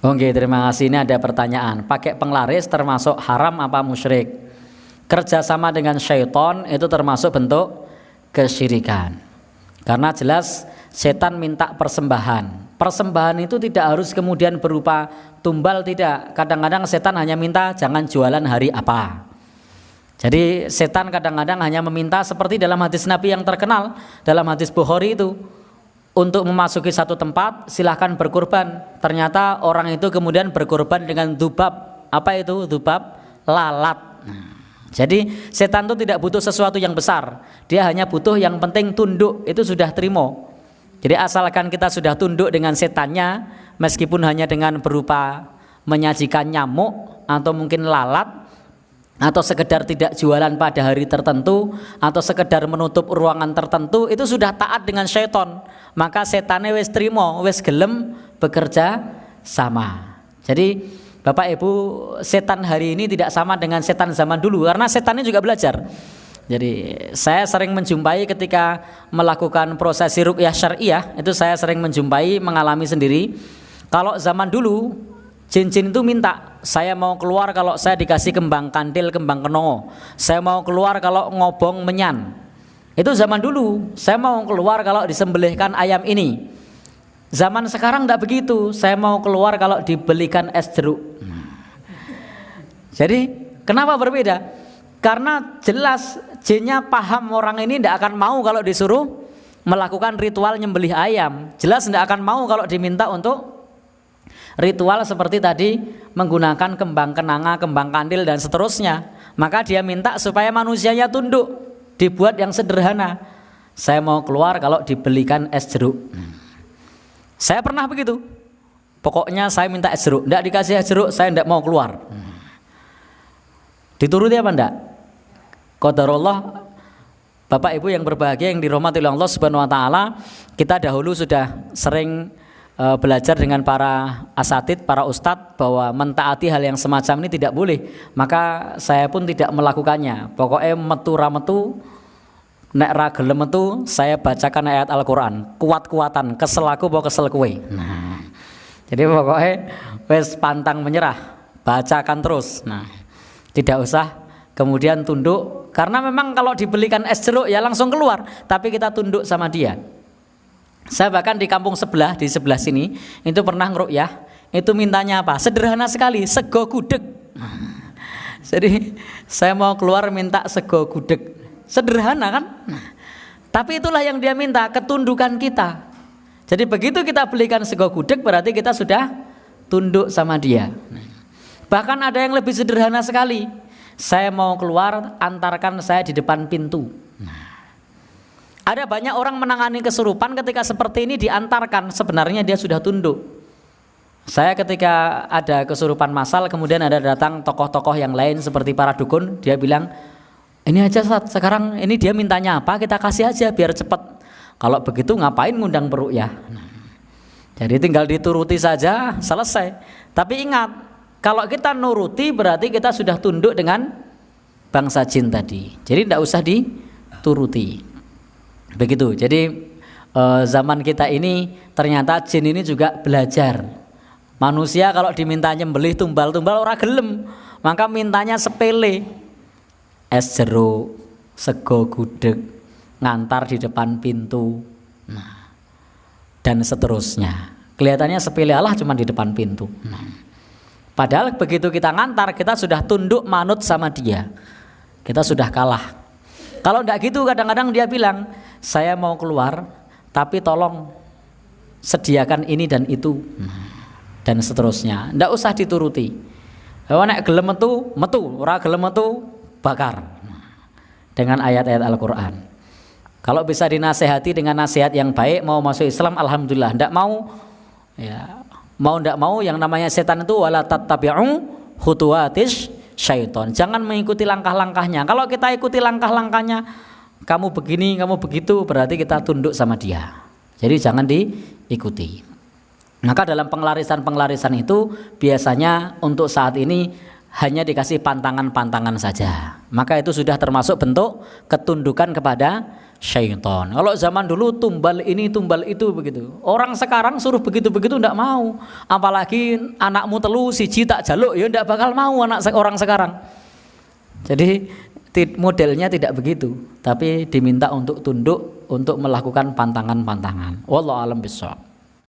Oke, terima kasih. Ini ada pertanyaan. Pakai penglaris termasuk haram apa musyrik? Kerjasama dengan syaitan itu termasuk bentuk kesyirikan. Karena jelas setan minta persembahan. Persembahan itu tidak harus kemudian berupa tumbal, tidak. Kadang-kadang setan hanya minta jangan jualan hari apa. Jadi setan kadang-kadang hanya meminta seperti dalam hadis Nabi yang terkenal, dalam hadis Bukhari itu. Untuk memasuki satu tempat silahkan berkurban. Ternyata orang itu kemudian berkurban dengan dzubab. Apa itu dzubab? Lalat. Jadi setan itu tidak butuh sesuatu yang besar. Dia hanya butuh yang penting tunduk. Itu sudah terima. Jadi asalkan kita sudah tunduk dengan setannya, meskipun hanya dengan berupa menyajikan nyamuk atau mungkin lalat, atau sekedar tidak jualan pada hari tertentu, atau sekedar menutup ruangan tertentu, itu sudah taat dengan syaitan. Maka setannya wis trimo, wis gelem bekerja sama. Jadi Bapak Ibu, setan hari ini tidak sama dengan setan zaman dulu, karena setannya juga belajar. Jadi saya sering menjumpai ketika melakukan prosesi ruqyah syariah, itu saya sering menjumpai, mengalami sendiri. Kalau zaman dulu jin-jin itu minta, saya mau keluar kalau saya dikasih kembang kandil, kembang kenongo. Saya mau keluar kalau ngobong menyan. Itu zaman dulu. Saya mau keluar kalau disembelihkan ayam ini. Zaman sekarang tidak begitu. Saya mau keluar kalau dibelikan es jeruk. Jadi kenapa berbeda? Karena jelas jinnya paham orang ini tidak akan mau kalau disuruh melakukan ritual nyembelih ayam. Jelas tidak akan mau kalau diminta untuk ritual seperti tadi menggunakan kembang kenanga, kembang kandil dan seterusnya. Maka dia minta supaya manusianya tunduk, dibuat yang sederhana. Saya mau keluar kalau dibelikan es jeruk. Saya pernah begitu. Pokoknya saya minta es jeruk. Tidak dikasih es jeruk, saya tidak mau keluar. Dituruti apa enggak? Qadarullah. Bapak Ibu yang berbahagia yang dirahmati oleh Allah Subhanahu wa taala, kita dahulu sudah sering belajar dengan para asatid, para ustadz, bahwa mentaati hal yang semacam ini tidak boleh. Maka saya pun tidak melakukannya. Pokoknya metu rametu, nek ra gelem metu, saya bacakan ayat Al-Quran, kuat-kuatan, kesel aku bawa kesel kue. Jadi pokoknya wes pantang menyerah, bacakan terus. Tidak usah kemudian tunduk, karena memang kalau dibelikan es jeruk ya langsung keluar, tapi kita tunduk sama dia. Saya bahkan di kampung sebelah, di sebelah sini, itu pernah ngeruqyah, itu mintanya apa? Sederhana sekali, sego gudeg. Jadi saya mau keluar minta sego gudeg. Sederhana kan? Tapi itulah yang dia minta, ketundukan kita. Jadi begitu kita belikan sego gudeg, berarti kita sudah tunduk sama dia. Bahkan ada yang lebih sederhana sekali. Saya mau keluar, antarkan saya di depan pintu. Ada banyak orang menangani kesurupan ketika seperti ini diantarkan, sebenarnya dia sudah tunduk. Saya ketika ada kesurupan massal, kemudian ada datang tokoh-tokoh yang lain seperti para dukun, dia bilang, ini aja Ustaz, sekarang ini dia mintanya apa, kita kasih aja biar cepat. Kalau begitu ngapain ngundang peruqyah? Jadi tinggal dituruti saja, selesai. Tapi ingat, kalau kita nuruti berarti kita sudah tunduk dengan bangsa jin tadi. Jadi tidak usah dituruti. Begitu. Jadi zaman kita ini ternyata jin ini juga belajar. Manusia kalau diminta nyembelih tumbal-tumbal ora gelem, maka mintanya sepele. Es jeruk, sego gudeg, ngantar di depan pintu. Dan seterusnya. Kelihatannya sepele, Allah cuma di depan pintu. Padahal begitu kita ngantar, kita sudah tunduk manut sama dia. Kita sudah kalah. Kalau enggak gitu kadang-kadang dia bilang, saya mau keluar tapi tolong sediakan ini dan itu dan seterusnya. Enggak usah dituruti. Nek gelem metu, ora gelem metu bakar. Dengan ayat-ayat Al-Qur'an. Kalau bisa dinasehati dengan nasihat yang baik, mau masuk Islam alhamdulillah. Enggak mau ya, mau enggak mau yang namanya setan itu wala tattabi'u khutuwatis syaiton. Jangan mengikuti langkah-langkahnya. Kalau kita ikuti langkah-langkahnya, kamu begini, kamu begitu, berarti kita tunduk sama dia. Jadi jangan diikuti. Maka dalam penglarisan-penglarisan itu biasanya untuk saat ini hanya dikasih pantangan-pantangan saja. Maka itu sudah termasuk bentuk ketundukan kepada syaitan. Kalau zaman dulu tumbal ini tumbal itu begitu. Orang sekarang suruh begitu-begitu ndak mau. Apalagi anakmu telu siji tak jaluk ya ndak bakal mau orang sekarang. Jadi modelnya tidak begitu, tapi diminta untuk tunduk untuk melakukan pantangan-pantangan. Wallahu a'lam bishawab.